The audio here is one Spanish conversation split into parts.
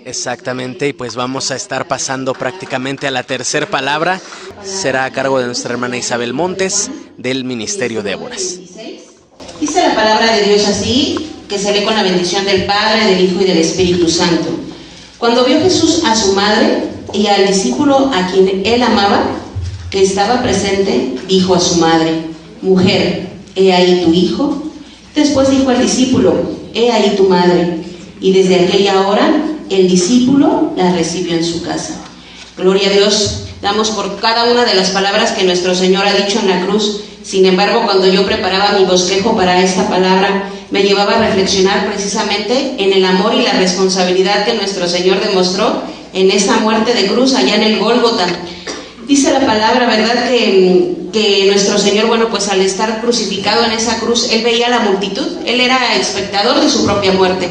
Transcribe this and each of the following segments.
Exactamente, y pues vamos a estar pasando prácticamente a la tercera palabra. Será a cargo de nuestra hermana Isabel Montes, del Ministerio de Éboras. Dice la palabra de Dios así, que se lee con la bendición del Padre, del Hijo y del Espíritu Santo. Cuando vio Jesús a su madre y al discípulo a quien él amaba, que estaba presente, dijo a su madre: Mujer, he ahí tu hijo. Después dijo al discípulo: He ahí tu madre. Y desde aquella hora el discípulo la recibió en su casa. Gloria a Dios. Damos por cada una de las palabras que nuestro Señor ha dicho en la cruz. Sin embargo, cuando yo preparaba mi bosquejo para esta palabra, me llevaba a reflexionar precisamente en el amor y la responsabilidad que nuestro Señor demostró en esa muerte de cruz allá en el Gólgota. Dice la palabra, ¿verdad?, que nuestro Señor, bueno, pues al estar crucificado en esa cruz, Él veía la multitud, Él era espectador de su propia muerte.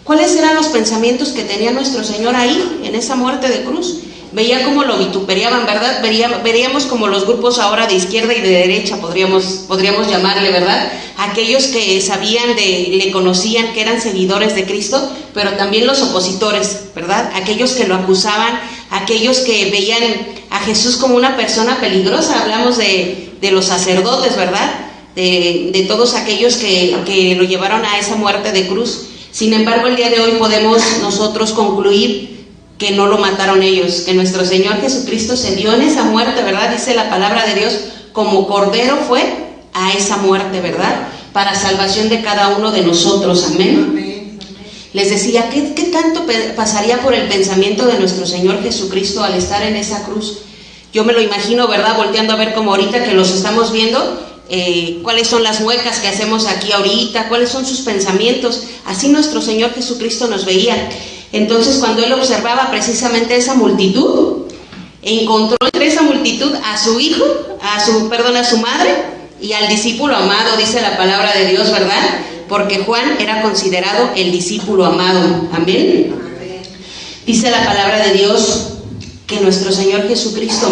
¿Cuáles eran los pensamientos que tenía nuestro Señor ahí, en esa muerte de cruz? Veía cómo lo vituperiaban, ¿verdad? Veríamos como los grupos ahora de izquierda y de derecha, podríamos llamarle, ¿verdad? Aquellos que sabían, le conocían, que eran seguidores de Cristo, pero también los opositores, ¿verdad? Aquellos que lo acusaban, aquellos que veían a Jesús como una persona peligrosa. Hablamos de los sacerdotes, ¿verdad? De todos aquellos que lo llevaron a esa muerte de cruz. Sin embargo, el día de hoy podemos nosotros concluir que no lo mataron ellos, que nuestro Señor Jesucristo se dio en esa muerte, ¿verdad? Dice la palabra de Dios, como cordero fue a esa muerte, ¿verdad? Para salvación de cada uno de nosotros, amén. Les decía, ¿qué tanto pasaría por el pensamiento de nuestro Señor Jesucristo al estar en esa cruz? Yo me lo imagino, ¿verdad? Volteando a ver como ahorita que los estamos viendo, cuáles son las muecas que hacemos aquí ahorita, cuáles son sus pensamientos. Así nuestro Señor Jesucristo nos veía. Entonces, cuando Él observaba precisamente esa multitud, encontró entre esa multitud a su hijo, a su madre y al discípulo amado, dice la palabra de Dios, ¿verdad? Porque Juan era considerado el discípulo amado, amén. Dice la palabra de Dios que nuestro Señor Jesucristo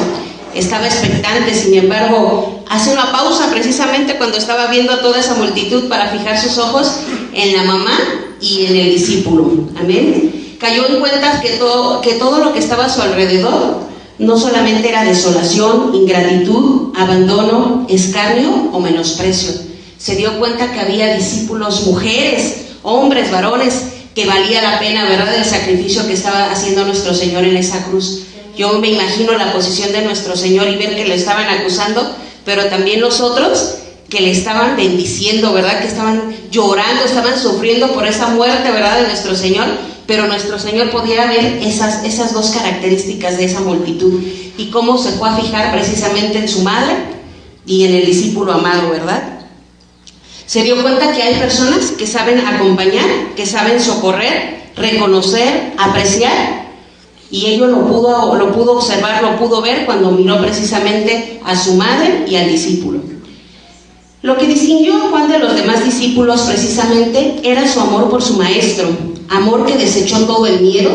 estaba expectante. Sin embargo, hace una pausa precisamente cuando estaba viendo a toda esa multitud para fijar sus ojos en la mamá y en el discípulo, amén. Cayó en cuenta que todo lo que estaba a su alrededor no solamente era desolación, ingratitud, abandono, escarnio o menosprecio. Se dio cuenta que había discípulos, mujeres, hombres, varones, que valía la pena, ¿verdad?, el sacrificio que estaba haciendo nuestro Señor en esa cruz. Yo me imagino la posición de nuestro Señor y ver que le estaban acusando, pero también los otros que le estaban bendiciendo, ¿verdad?, que estaban llorando, estaban sufriendo por esa muerte, ¿verdad?, de nuestro Señor. Pero nuestro Señor podía ver esas dos características de esa multitud y cómo se fue a fijar precisamente en su madre y en el discípulo amado, ¿verdad? Se dio cuenta que hay personas que saben acompañar, que saben socorrer, reconocer, apreciar, y ello lo pudo observar, lo pudo ver cuando miró precisamente a su madre y al discípulo. Lo que distinguió a Juan de los demás discípulos precisamente era su amor por su maestro, amor que desechó todo el miedo,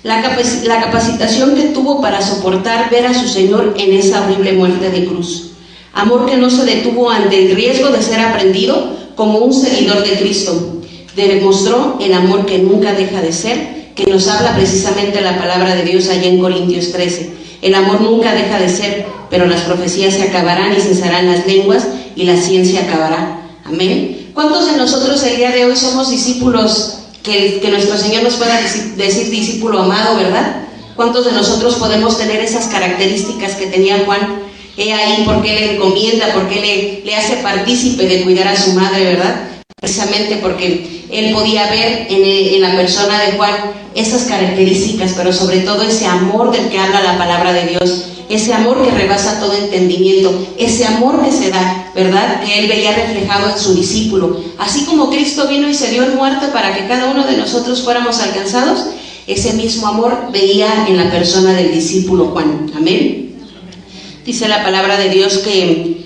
la capacitación que tuvo para soportar ver a su Señor en esa horrible muerte de cruz, amor que no se detuvo ante el riesgo de ser aprendido como un seguidor de Cristo. Demostró el amor que nunca deja de ser, que nos habla precisamente la palabra de Dios allá en Corintios 13. El amor nunca deja de ser, pero las profecías se acabarán y cesarán las lenguas y la ciencia acabará. Amén. ¿Cuántos de nosotros el día de hoy somos discípulos que nuestro Señor nos pueda decir discípulo amado, ¿verdad? ¿Cuántos de nosotros podemos tener esas características que tenía Juan? He ahí porque le encomienda, porque le hace partícipe de cuidar a su madre, ¿verdad? Precisamente porque él podía ver en la persona de Juan esas características, pero sobre todo ese amor del que habla la palabra de Dios, ese amor que rebasa todo entendimiento, ese amor que se da, ¿verdad?, que él veía reflejado en su discípulo. Así como Cristo vino y se dio en muerte para que cada uno de nosotros fuéramos alcanzados, ese mismo amor veía en la persona del discípulo Juan, amén. Dice la palabra de Dios que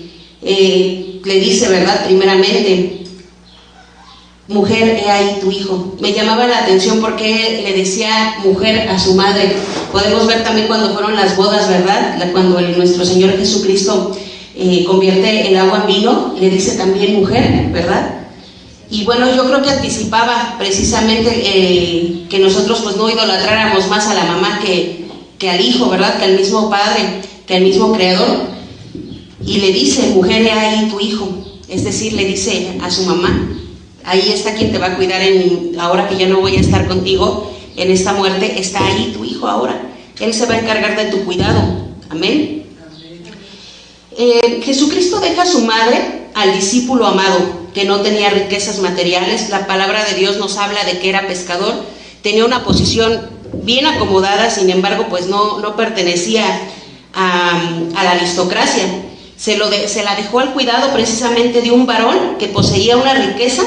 le dice, ¿verdad?, primeramente: mujer, he ahí tu hijo. Me llamaba la atención porque le decía mujer a su madre. Podemos ver también cuando fueron las bodas, ¿verdad?, cuando nuestro Señor Jesucristo convierte el agua en vino, le dice también mujer, ¿verdad? Y bueno, yo creo que anticipaba precisamente que nosotros pues no idolatráramos más a la mamá que al hijo, ¿verdad? Que al mismo padre, que al mismo creador. Y le dice, mujer, he ahí tu hijo. Es decir, le dice a su mamá, ahí está quien te va a cuidar ahora que ya no voy a estar contigo en esta muerte, está ahí tu hijo ahora. Él se va a encargar de tu cuidado. Amén. Jesucristo deja a su madre al discípulo amado, que no tenía riquezas materiales. La palabra de Dios nos habla de que era pescador, tenía una posición bien acomodada, sin embargo, pues no pertenecía a la aristocracia. Se la dejó al cuidado precisamente de un varón que poseía una riqueza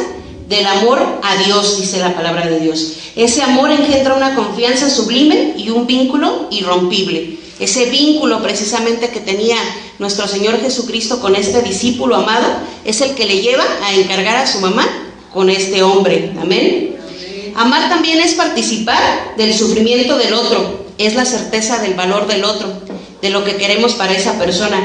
del amor a Dios, dice la palabra de Dios. Ese amor engendra una confianza sublime y un vínculo irrompible. Ese vínculo precisamente que tenía nuestro Señor Jesucristo con este discípulo amado es el que le lleva a encargar a su mamá con este hombre. Amén. Amar también es participar del sufrimiento del otro, es la certeza del valor del otro, de lo que queremos para esa persona.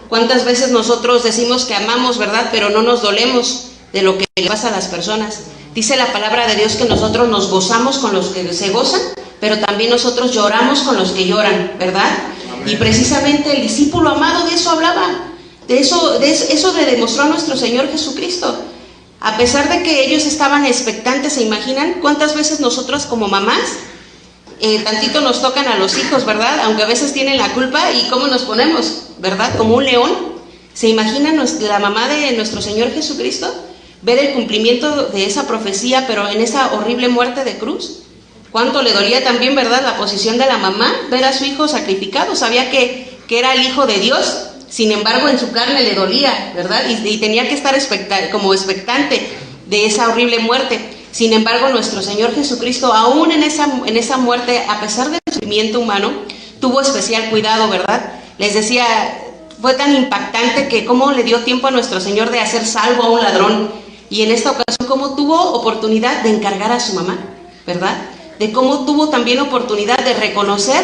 ¿Cuántas veces nosotros decimos que amamos, verdad, pero no nos dolemos de lo que le pasa a las personas? Dice la palabra de Dios que nosotros nos gozamos con los que se gozan, pero también nosotros lloramos con los que lloran, ¿verdad? Amén. Y precisamente el discípulo amado de eso hablaba, de eso le demostró a nuestro Señor Jesucristo. A pesar de que ellos estaban expectantes, ¿se imaginan cuántas veces nosotros como mamás tantito nos tocan a los hijos, ¿verdad? Aunque a veces tienen la culpa, y cómo nos ponemos, ¿verdad? Como un león. ¿Se imaginan la mamá de nuestro Señor Jesucristo? Ver el cumplimiento de esa profecía, pero en esa horrible muerte de cruz. ¿Cuánto le dolía también, verdad, la posición de la mamá? Ver a su hijo sacrificado. Sabía que era el Hijo de Dios, sin embargo en su carne le dolía, ¿verdad? Y tenía que estar como expectante de esa horrible muerte. Sin embargo, nuestro Señor Jesucristo, aún en esa muerte, a pesar del sufrimiento humano, tuvo especial cuidado, ¿verdad? Les decía, fue tan impactante que cómo le dio tiempo a nuestro Señor de hacer salvo a un ladrón. Y en esta ocasión, cómo tuvo oportunidad de encargar a su mamá, ¿verdad? De cómo tuvo también oportunidad de reconocer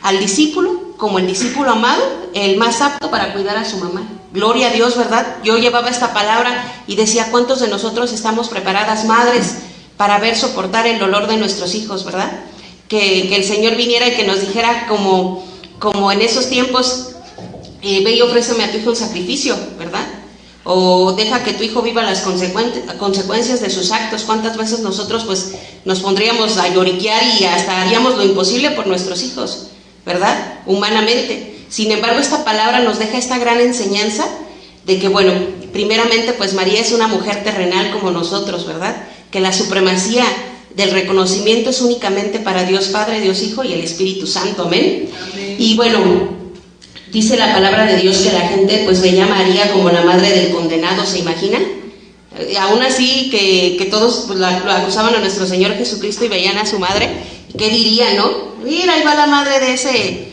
al discípulo como el discípulo amado, el más apto para cuidar a su mamá. Gloria a Dios, ¿verdad? Yo llevaba esta palabra y decía, ¿cuántos de nosotros estamos preparadas, madres, para ver soportar el dolor de nuestros hijos, ¿verdad? Que el Señor viniera y que nos dijera como en esos tiempos, ve y ofréceme a tu hijo un sacrificio, ¿verdad? O deja que tu hijo viva las consecuencias de sus actos. ¿Cuántas veces nosotros pues nos pondríamos a lloriquear y hasta haríamos lo imposible por nuestros hijos, ¿verdad? Humanamente. Sin embargo, esta palabra nos deja esta gran enseñanza de que, bueno, primeramente pues María es una mujer terrenal como nosotros, ¿verdad? Que la supremacía del reconocimiento es únicamente para Dios Padre, Dios Hijo y el Espíritu Santo. Amén. Amén. Y bueno, dice la palabra de Dios que la gente pues veía a María como la madre del condenado, ¿se imaginan? Aún así que todos pues, lo acusaban a nuestro Señor Jesucristo y veían a su madre, ¿qué dirían, no? Mira, ahí va la madre de ese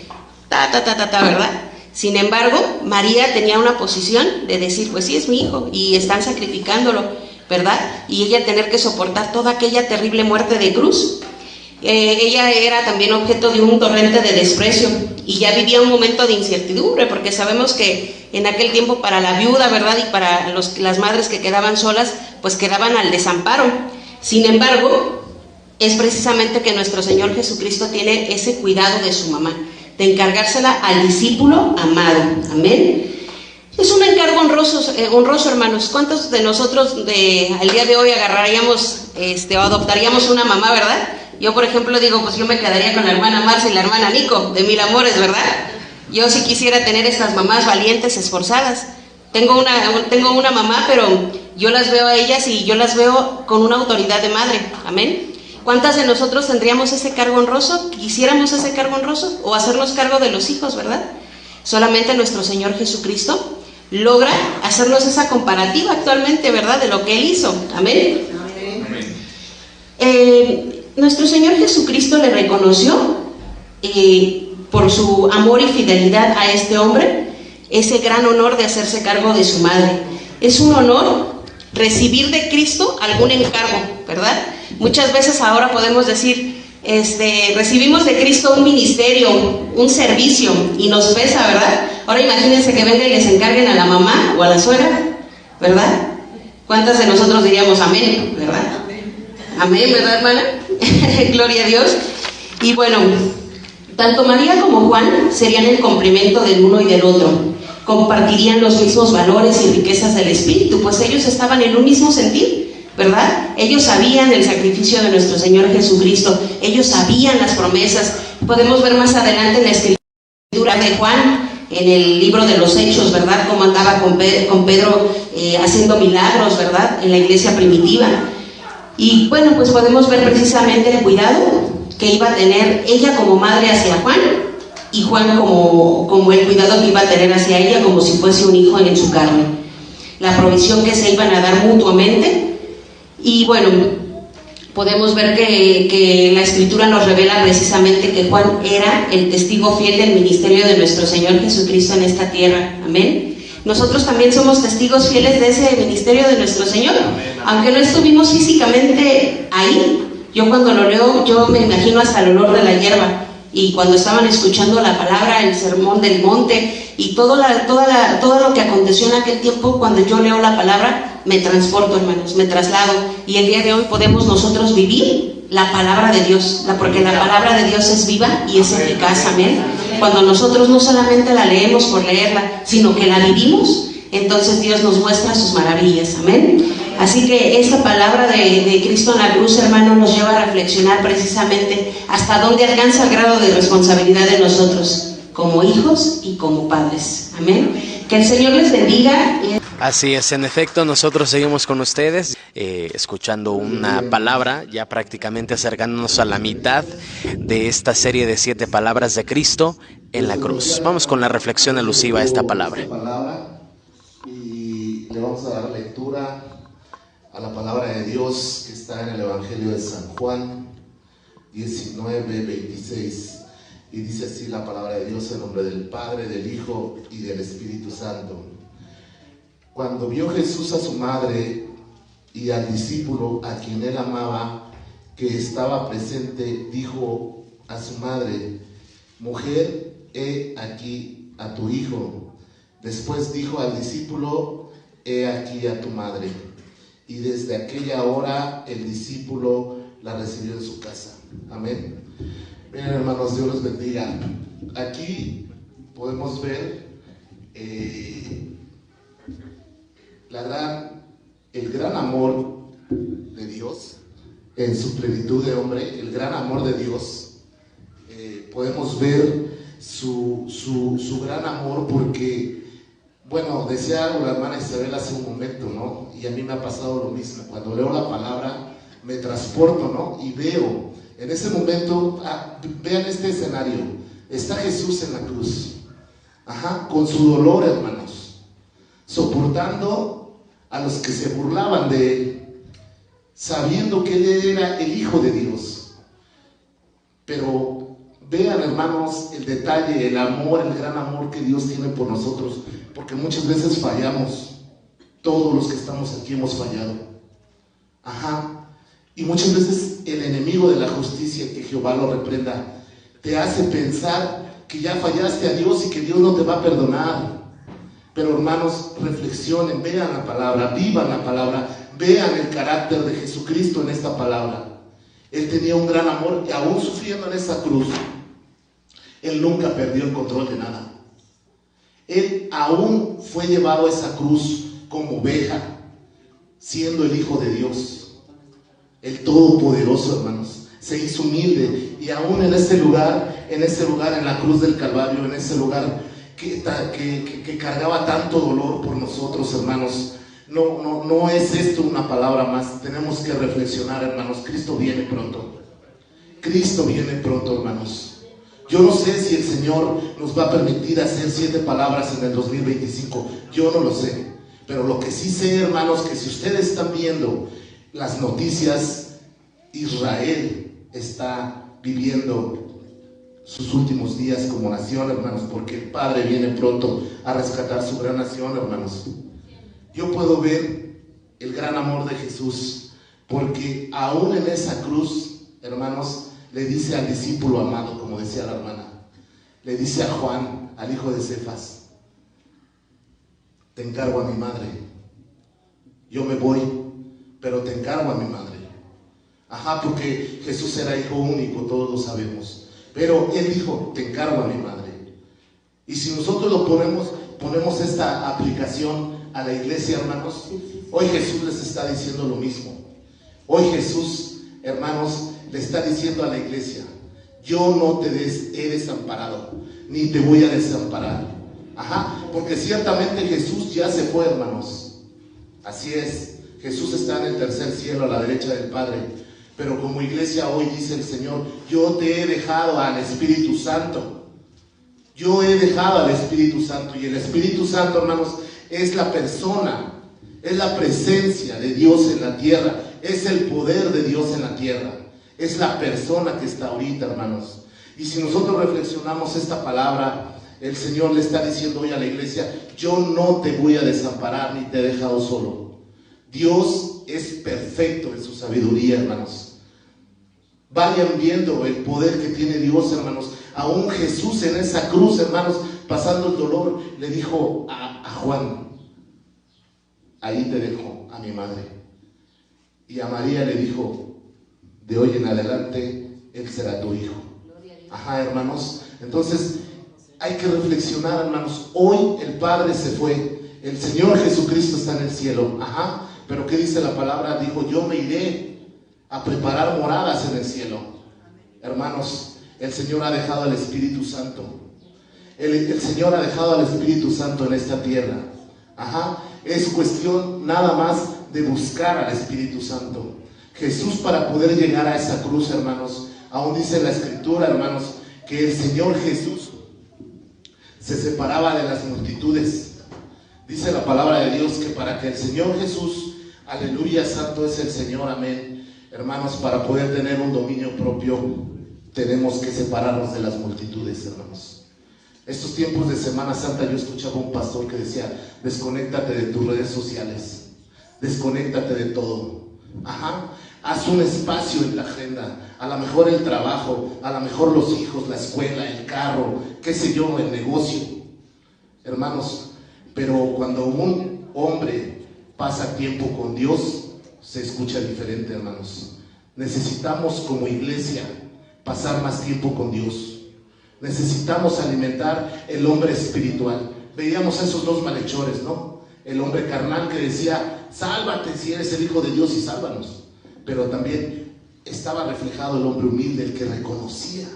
¿verdad? Sin embargo, María tenía una posición de decir, pues sí, es mi hijo y están sacrificándolo, ¿verdad? Y ella tener que soportar toda aquella terrible muerte de cruz. Ella era también objeto de un torrente de desprecio y ya vivía un momento de incertidumbre, porque sabemos que en aquel tiempo para la viuda, ¿verdad? Y para las madres que quedaban solas, pues quedaban al desamparo. Sin embargo, es precisamente que nuestro Señor Jesucristo tiene ese cuidado de su mamá, de encargársela al discípulo amado. Amén. Es un encargo honroso, hermanos. ¿Cuántos de nosotros al día de hoy agarraríamos o adoptaríamos una mamá, verdad? Yo, por ejemplo, digo, pues yo me quedaría con la hermana Marcia y la hermana Nico, de Mil Amores, ¿verdad? Yo sí quisiera tener estas mamás valientes, esforzadas. Tengo una mamá, pero yo las veo a ellas y yo las veo con una autoridad de madre. Amén. ¿Cuántas de nosotros tendríamos ese cargo honroso? ¿Quisiéramos ese cargo honroso? O hacernos cargo de los hijos, ¿verdad? Solamente nuestro Señor Jesucristo logra hacernos esa comparativa actualmente, ¿verdad? De lo que Él hizo. Amén. Nuestro Señor Jesucristo le reconoció por su amor y fidelidad a este hombre ese gran honor de hacerse cargo de su madre. Es un honor recibir de Cristo algún encargo, ¿verdad? Muchas veces ahora podemos decir, recibimos de Cristo un ministerio, un servicio, y nos pesa, ¿verdad? Ahora imagínense que vengan y les encarguen a la mamá o a la suegra, ¿verdad? ¿Cuántas de nosotros diríamos amén, verdad? Amén, ¿verdad, hermana? Gloria a Dios. Y bueno, tanto María como Juan serían el complemento del uno y del otro. Compartirían los mismos valores y riquezas del Espíritu, pues ellos estaban en un mismo sentir, ¿verdad? Ellos sabían el sacrificio de nuestro Señor Jesucristo, ellos sabían las promesas. Podemos ver más adelante en la escritura de Juan, en el libro de los Hechos, ¿verdad? Cómo andaba con Pedro haciendo milagros, ¿verdad? En la iglesia primitiva. Y bueno, pues podemos ver precisamente el cuidado que iba a tener ella como madre hacia Juan, y Juan como el cuidado que iba a tener hacia ella como si fuese un hijo en su carne. La provisión que se iban a dar mutuamente. Y bueno, podemos ver que la Escritura nos revela precisamente que Juan era el testigo fiel del ministerio de nuestro Señor Jesucristo en esta tierra. Amén. Nosotros también somos testigos fieles de ese ministerio de nuestro Señor, aunque no estuvimos físicamente ahí. Yo cuando lo leo, yo me imagino hasta el olor de la hierba. Y cuando estaban escuchando la palabra, el sermón del monte y todo lo que aconteció en aquel tiempo, cuando yo leo la palabra, me transporto, hermanos, me traslado. Y el día de hoy podemos nosotros vivir la palabra de Dios, porque la palabra de Dios es viva y es eficaz, amén. Cuando nosotros no solamente la leemos por leerla, sino que la vivimos, entonces Dios nos muestra sus maravillas, amén. Así que esta palabra de Cristo en la cruz, hermano, nos lleva a reflexionar precisamente hasta dónde alcanza el grado de responsabilidad de nosotros como hijos y como padres, amén. Que el Señor les bendiga. Así es, en efecto, nosotros seguimos con ustedes, escuchando una palabra, ya prácticamente acercándonos a la mitad de esta serie de 7 palabras de Cristo en la cruz. Vamos con la reflexión alusiva a esta palabra. Y le vamos a dar lectura a la palabra de Dios que está en el Evangelio de San Juan 19:26, y dice así la palabra de Dios: en nombre del Padre, del Hijo y del Espíritu Santo. Cuando vio Jesús a su madre y al discípulo a quien él amaba que estaba presente, dijo a su madre: mujer, he aquí a tu hijo. Después dijo al discípulo: he aquí a tu madre. Y desde aquella hora el discípulo la recibió en su casa. Amén. Miren, hermanos, Dios los bendiga. Aquí podemos ver el gran amor de Dios en su plenitud de hombre, el gran amor de Dios. Podemos ver su gran amor porque, bueno, decía algo la hermana Isabel hace un momento, ¿no? Y a mí me ha pasado lo mismo. Cuando leo la palabra me transporto, ¿no? Y veo, en ese momento, vean este escenario, está Jesús en la cruz, con su dolor, hermanos, soportando a los que se burlaban de él, sabiendo que él era el Hijo de Dios. Pero vean, hermanos, el detalle, el amor, el gran amor que Dios tiene por nosotros, porque muchas veces fallamos. Todos los que estamos aquí hemos fallado. Y muchas veces el enemigo de la justicia, que Jehová lo reprenda, te hace pensar que ya fallaste a Dios y que Dios no te va a perdonar. Pero, hermanos, reflexionen, vean la palabra, vivan la palabra, vean el carácter de Jesucristo en esta palabra. Él tenía un gran amor y aún sufriendo en esa cruz, Él nunca perdió el control de nada. Él aún fue llevado a esa cruz como oveja, siendo el Hijo de Dios, el Todopoderoso, hermanos. Se hizo humilde y aún en ese lugar, en la cruz del Calvario, en ese lugar que cargaba tanto dolor por nosotros, hermanos. No es esto una palabra más. Tenemos que reflexionar, hermanos. Cristo viene pronto. Cristo viene pronto, hermanos. Yo no sé si el Señor nos va a permitir hacer 7 palabras en el 2025. Yo no lo sé. Pero lo que sí sé, hermanos, que si ustedes están viendo las noticias, Israel está viviendo sus últimos días como nación, hermanos, porque el Padre viene pronto a rescatar su gran nación, hermanos. Yo puedo ver el gran amor de Jesús, porque aún en esa cruz, hermanos, le dice al discípulo amado, como decía la hermana, le dice a Juan, al hijo de Cefas: te encargo a mi madre. yo me voy, pero te encargo a mi madre. Ajá, porque Jesús era hijo único, todos lo sabemos. Pero Él dijo, te encargo a mi madre. Y si nosotros ponemos esta aplicación a la iglesia, hermanos, hoy Jesús les está diciendo lo mismo. Hoy Jesús, hermanos, le está diciendo a la iglesia, yo no te he desamparado, ni te voy a desamparar. Ajá, porque ciertamente Jesús ya se fue, hermanos. Así es, Jesús está en el tercer cielo a la derecha del Padre. Pero como iglesia hoy dice el Señor, yo te he dejado al Espíritu Santo. Yo he dejado al Espíritu Santo. Y el Espíritu Santo, hermanos, es la persona, es la presencia de Dios en la tierra, es el poder de Dios en la tierra, es la persona que está ahorita, hermanos. Y si nosotros reflexionamos esta palabra, el Señor le está diciendo hoy a la iglesia, yo no te voy a desamparar ni te he dejado solo. Dios es perfecto en su sabiduría, hermanos. Vayan viendo el poder que tiene Dios, hermanos. Aún Jesús en esa cruz, hermanos, pasando el dolor, le dijo a Juan, ahí te dejo a mi madre. Y a María le dijo, de hoy en adelante, Él será tu hijo. Ajá, hermanos. Entonces, hay que reflexionar, hermanos. Hoy el Padre se fue. El Señor Jesucristo está en el cielo. Ajá. Pero ¿qué dice la palabra? Dijo, yo me iré a preparar moradas en el cielo. Hermanos, el Señor ha dejado al Espíritu Santo. El Señor ha dejado al Espíritu Santo en esta tierra. Ajá. Es cuestión nada más de buscar al Espíritu Santo. Jesús, para poder llegar a esa cruz, hermanos, aún dice la Escritura, hermanos, que el Señor Jesús se separaba de las multitudes. Dice la palabra de Dios que para que el Señor Jesús, aleluya, santo es el Señor, amén. Hermanos, para poder tener un dominio propio, tenemos que separarnos de las multitudes, hermanos. Estos tiempos de Semana Santa yo escuchaba a un pastor que decía, desconéctate de tus redes sociales, desconéctate de todo. Ajá, haz un espacio en la agenda, a lo mejor el trabajo, a lo mejor los hijos, la escuela, el carro, qué sé yo, el negocio. Hermanos, pero cuando un hombre pasa tiempo con Dios, se escucha diferente, hermanos. Necesitamos como iglesia pasar más tiempo con Dios. Necesitamos alimentar el hombre espiritual. Veíamos a esos dos malhechores, ¿no? El hombre carnal que decía, sálvate si eres el Hijo de Dios y sálvanos. Pero también estaba reflejado el hombre humilde, el que reconocía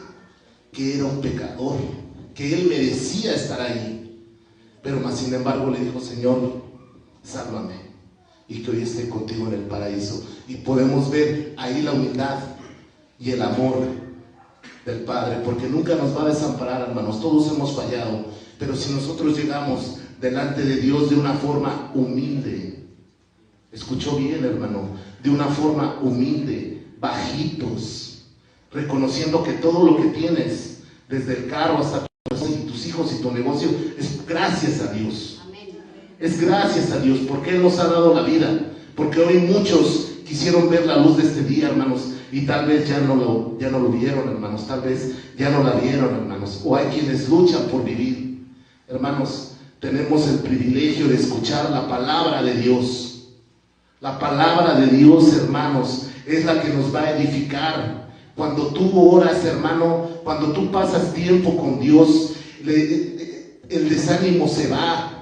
que era un pecador, que él merecía estar ahí. Pero más sin embargo le dijo, Señor, sálvame y que hoy esté contigo en el paraíso. Y podemos ver ahí la humildad y el amor del Padre, porque nunca nos va a desamparar, hermanos. Todos hemos fallado, pero si nosotros llegamos delante de Dios de una forma humilde, escuchó bien, hermano, de una forma humilde, bajitos, reconociendo que todo lo que tienes, desde el carro hasta tus hijos y tu negocio, es gracias a Dios. Es gracias a Dios, porque Él nos ha dado la vida, porque hoy muchos quisieron ver la luz de este día, hermanos, y tal vez ya no lo vieron, hermanos, tal vez ya no la vieron, hermanos, o hay quienes luchan por vivir. Hermanos, tenemos el privilegio de escuchar la palabra de Dios. La palabra de Dios, hermanos, es la que nos va a edificar. Cuando tú oras, hermano, cuando tú pasas tiempo con Dios, el desánimo se va.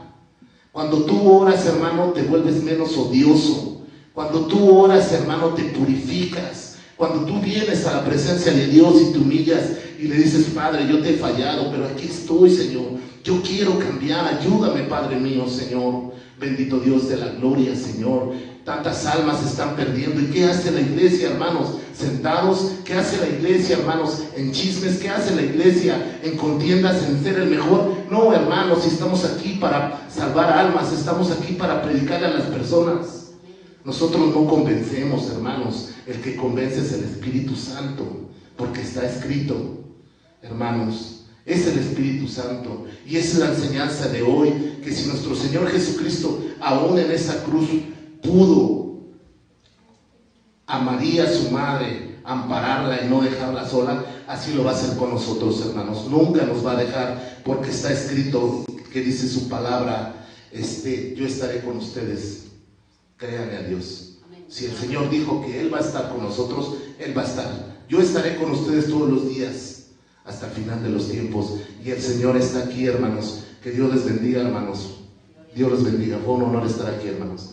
Cuando tú oras, hermano, te vuelves menos odioso. Cuando tú oras, hermano, te purificas. Cuando tú vienes a la presencia de Dios y te humillas y le dices, Padre, yo te he fallado, pero aquí estoy, Señor. Yo quiero cambiar, ayúdame, Padre mío, Señor. Bendito Dios de la gloria, Señor. Tantas almas se están perdiendo. ¿Y qué hace la iglesia, hermanos? Sentados. ¿Qué hace la iglesia, hermanos? En chismes. ¿Qué hace la iglesia? En contiendas, en ser el mejor. No, hermanos, si estamos aquí para salvar almas, estamos aquí para predicarle a las personas. Nosotros no convencemos, hermanos. El que convence es el Espíritu Santo, porque está escrito, hermanos, es el Espíritu Santo. Y esa es la enseñanza de hoy, que si nuestro Señor Jesucristo, aún en esa cruz, pudo a María, su madre, ampararla y no dejarla sola, así lo va a hacer con nosotros, hermanos. Nunca nos va a dejar, porque está escrito que dice su palabra, yo estaré con ustedes Créanle a Dios. Si el Señor dijo que Él va a estar con nosotros, Él va a estar. Yo estaré con ustedes todos los días hasta el final de los tiempos. Y el Señor está aquí, hermanos. Que Dios les bendiga, hermanos. Dios les bendiga. Fue un honor estar aquí, hermanos.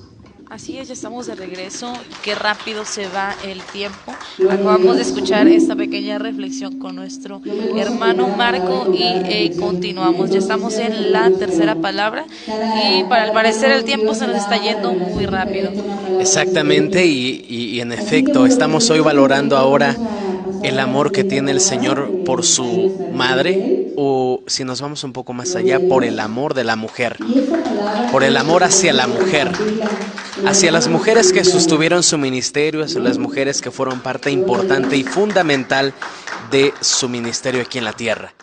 Así es, ya estamos de regreso. Qué rápido se va el tiempo. Acabamos de escuchar esta pequeña reflexión con nuestro hermano Marco y continuamos. Ya estamos en la tercera palabra y al parecer el tiempo se nos está yendo muy rápido. Exactamente, y en efecto, estamos hoy valorando ahora el amor que tiene el Señor por su madre, o si nos vamos un poco más allá, por el amor de la mujer, por el amor hacia la mujer, hacia las mujeres que sostuvieron su ministerio, hacia las mujeres que fueron parte importante y fundamental de su ministerio aquí en la tierra.